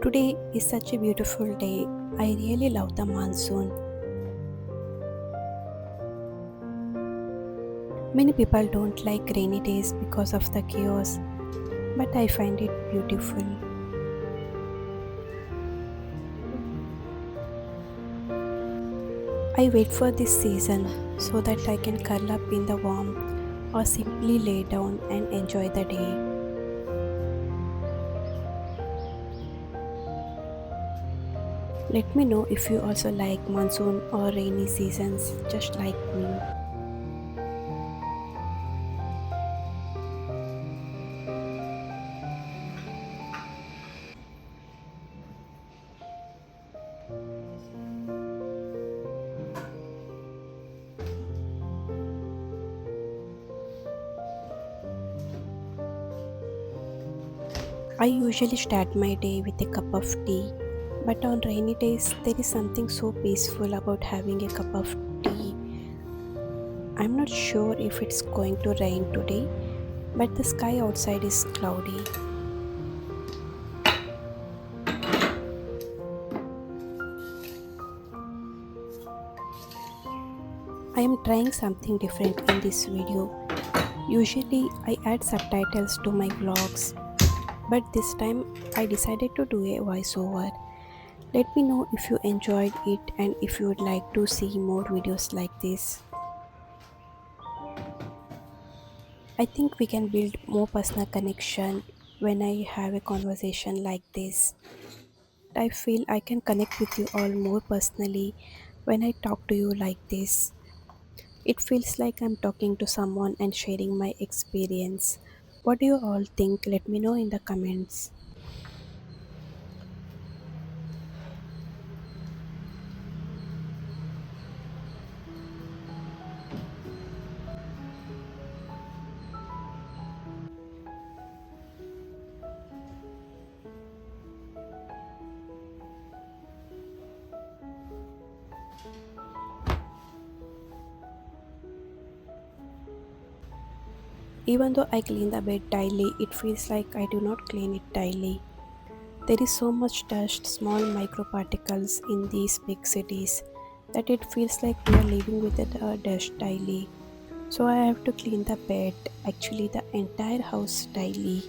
Today is such a beautiful day. I really love the monsoon. Many people don't like rainy days because of the chaos, but I find it beautiful. I wait for this season so that I can curl up in the warmth or simply lay down and enjoy the day. Let me know if you also like monsoon or rainy seasons just like me. I usually start my day with a cup of tea, but on rainy days there is something so peaceful about having a cup of tea. I'm not sure if it's going to rain today, but the sky outside is cloudy. I am trying something different in this video. Usually I add subtitles to my vlogs, but this time I decided to do a voiceover. Let me know if you enjoyed it and if you would like to see more videos like this. I think we can build more personal connection when I have a conversation like this. I feel I can connect with you all more personally when I talk to you like this. It feels like I'm talking to someone and sharing my experience. What do you all think? Let me know in the comments. Even though I clean the bed daily, it feels like I do not clean it daily. There is so much dust, small microparticles in these big cities that it feels like we are living with the dust daily. So I have to clean the bed, actually the entire house daily.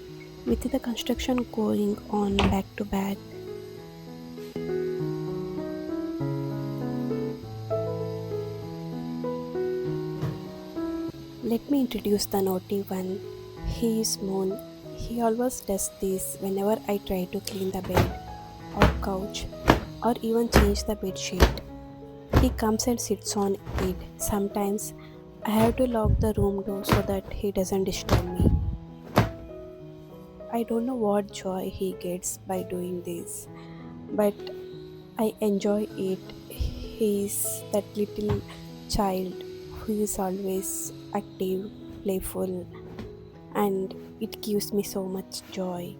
With the construction going on back to back, let me introduce the naughty one. He is Moon. He always does this whenever I try to clean the bed or couch or even change the bed sheet. He comes and sits on it. Sometimes I have to lock the room door so that he doesn't disturb me. I don't know what joy he gets by doing this, but I enjoy it. He's that little child who is always active, playful, and it gives me so much joy.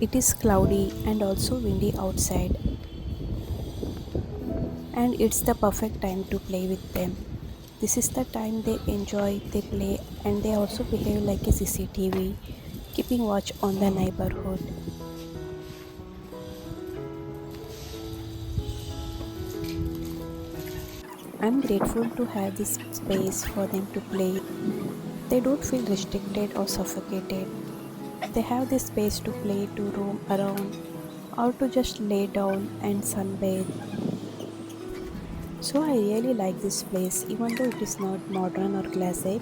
It is cloudy and also windy outside, and it's the perfect time to play with them. This is the time they enjoy, they play, and they also behave like a CCTV, keeping watch on the neighborhood. I'm grateful to have this space for them to play. They don't feel restricted or suffocated. They have this space to play, to roam around, or to just lay down and sunbathe. So I really like this place, even though it is not modern or classic,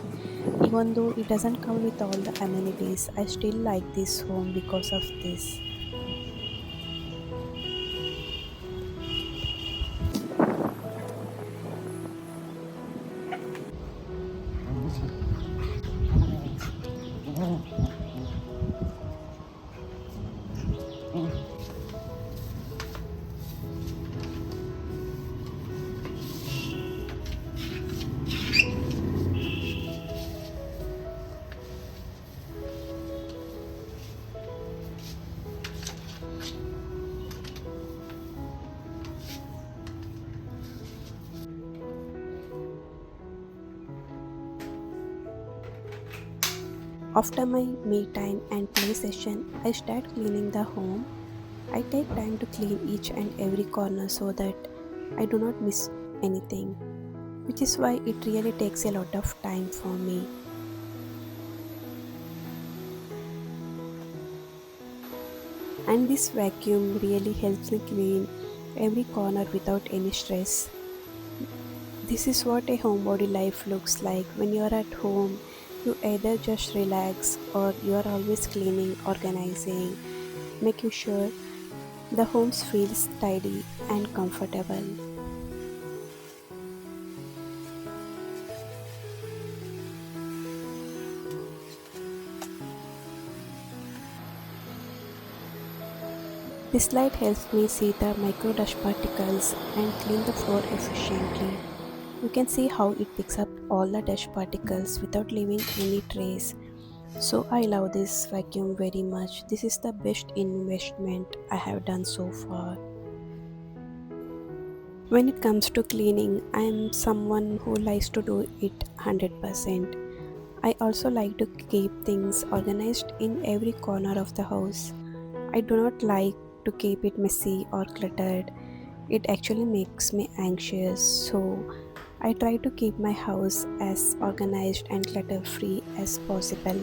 even though it doesn't come with all the amenities. I still like this home because of this. After my me time and play session, I start cleaning the home. I take time to clean each and every corner so that I do not miss anything, which is why it really takes a lot of time for me. And this vacuum really helps me clean every corner without any stress. This is what a homebody life looks like. When you are at home, you either just relax or you are always cleaning, organizing, making sure the home feels tidy and comfortable. This light helps me see the micro dust particles and clean the floor efficiently. You can see how it picks up all the dust particles without leaving any trace. So I love this vacuum very much. This is the best investment I have done so far. When it comes to cleaning, I am someone who likes to do it 100%. I also like to keep things organized in every corner of the house. I do not like to keep it messy or cluttered. It actually makes me anxious. So I try to keep my house as organized and clutter free as possible.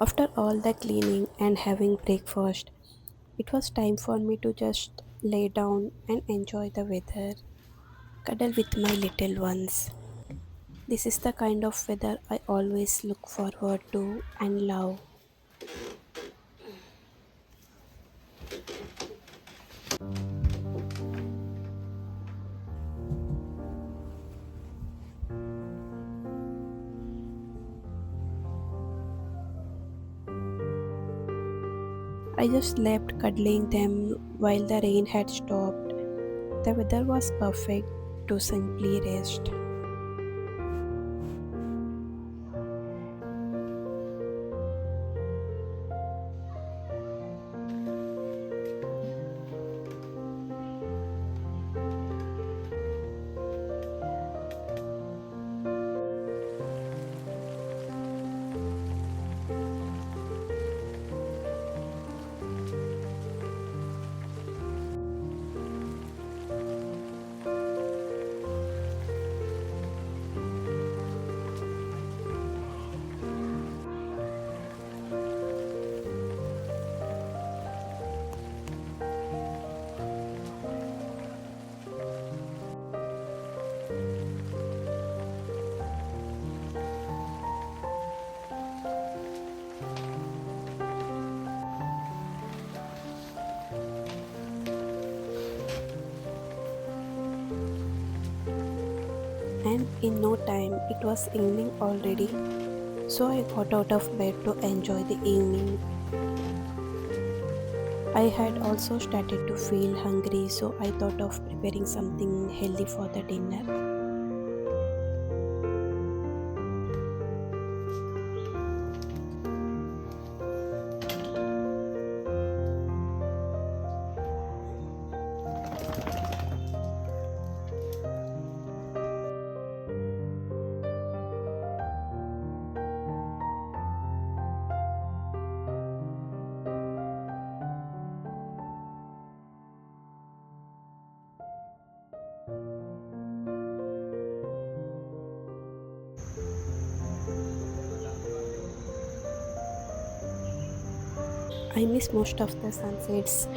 After all the cleaning and having breakfast, it was time for me to just lay down and enjoy the weather, cuddle with my little ones. This is the kind of weather I always look forward to and love. I just slept cuddling them while the rain had stopped. The weather was perfect to simply rest. and in no time it was evening already. So I got out of bed to enjoy the evening. I had also started to feel hungry, so I thought of preparing something healthy for the dinner. I miss most of the sunsets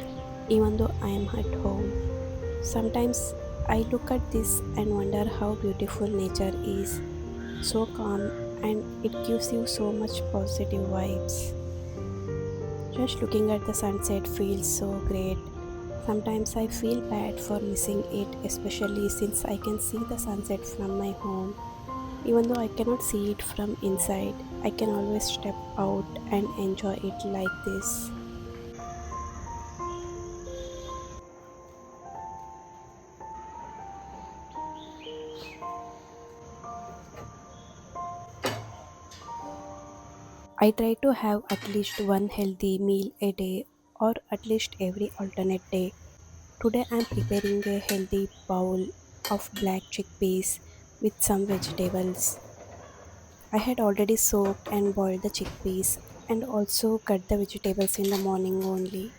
even though I am at home. Sometimes I look at this and wonder how beautiful nature is, so calm, and it gives you so much positive vibes. Just looking at the sunset feels so great. Sometimes I feel bad for missing it, especially since I can see the sunset from my home. Even though I cannot see it from inside, I can always step out and enjoy it like this. I try to have at least one healthy meal a day or at least every alternate day. Today I am preparing a healthy bowl of black chickpeas with some vegetables. I had already soaked and boiled the chickpeas and also cut the vegetables in the morning only.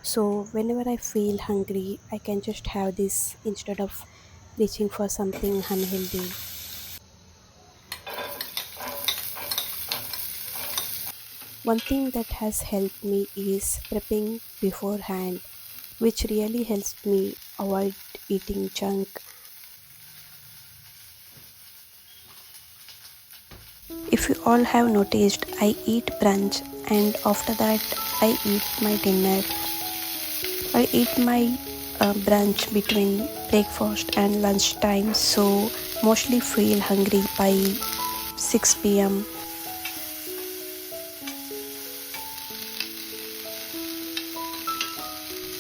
So whenever I feel hungry, I can just have this instead of reaching for something unhealthy. One thing that has helped me is prepping beforehand, which really helps me avoid eating junk. If you all have noticed, I eat brunch and after that I eat my dinner. I eat my brunch between breakfast and lunchtime, so mostly feel hungry by 6 p.m.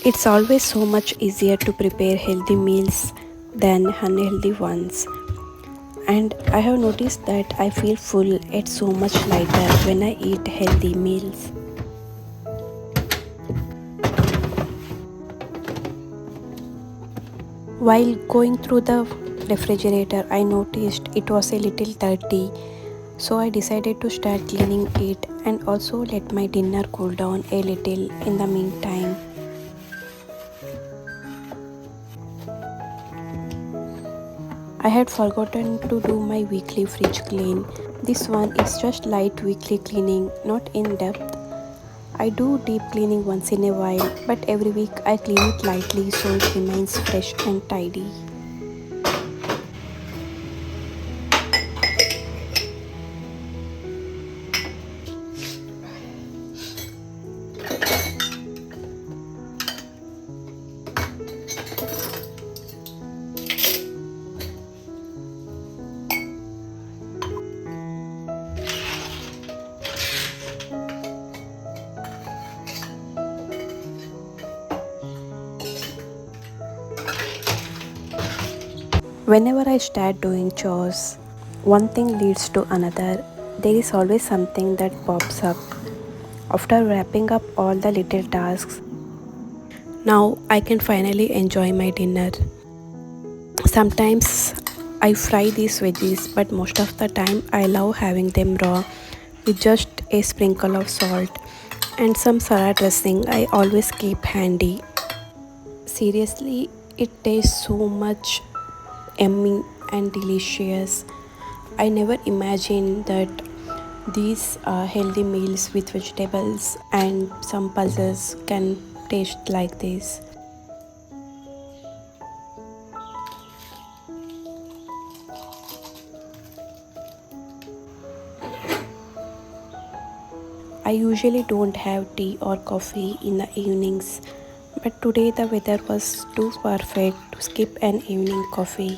It's always so much easier to prepare healthy meals than unhealthy ones. And I have noticed that I feel full yet so much lighter when I eat healthy meals. While going through the refrigerator, I noticed it was a little dirty, so I decided to start cleaning it and also let my dinner cool down a little in the meantime. I had forgotten to do my weekly fridge clean. This one is just light weekly cleaning, not in depth. I do deep cleaning once in a while, but every week I clean it lightly so it remains fresh and tidy. Whenever I start doing chores, one thing leads to another. There is always something that pops up. After wrapping up all the little tasks, now I can finally enjoy my dinner. Sometimes I fry these veggies, but most of the time I love having them raw with just a sprinkle of salt and some salad dressing I always keep handy. Seriously, it tastes so much yummy and delicious. I never imagined that these healthy meals with vegetables and some pulses can taste like this. I usually don't have tea or coffee in the evenings, but today the weather was too perfect to skip an evening coffee.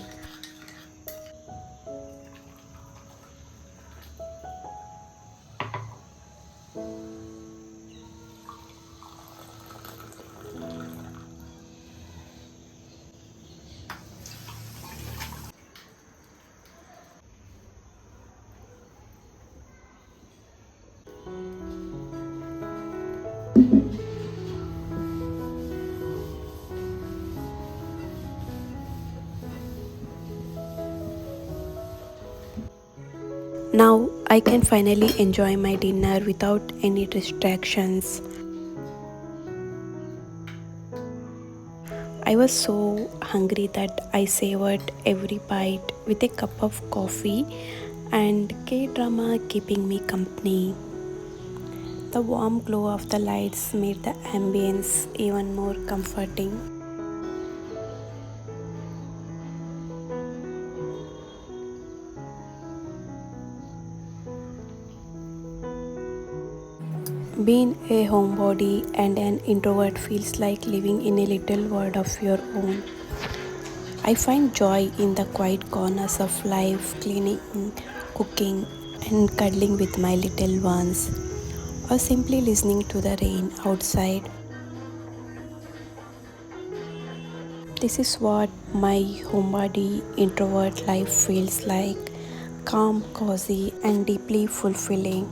Now I can finally enjoy my dinner without any distractions. I was so hungry that I savored every bite with a cup of coffee and K drama keeping me company. The warm glow of the lights made the ambience even more comforting. Being a homebody and an introvert feels like living in a little world of your own. I find joy in the quiet corners of life, cleaning, cooking, and cuddling with my little ones, or simply listening to the rain outside. This is what my homebody introvert life feels like, calm, cozy, and deeply fulfilling.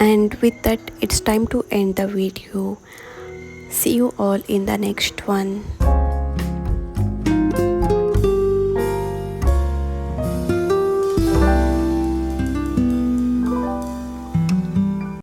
And with that, it's time to end the video. See you all in the next one.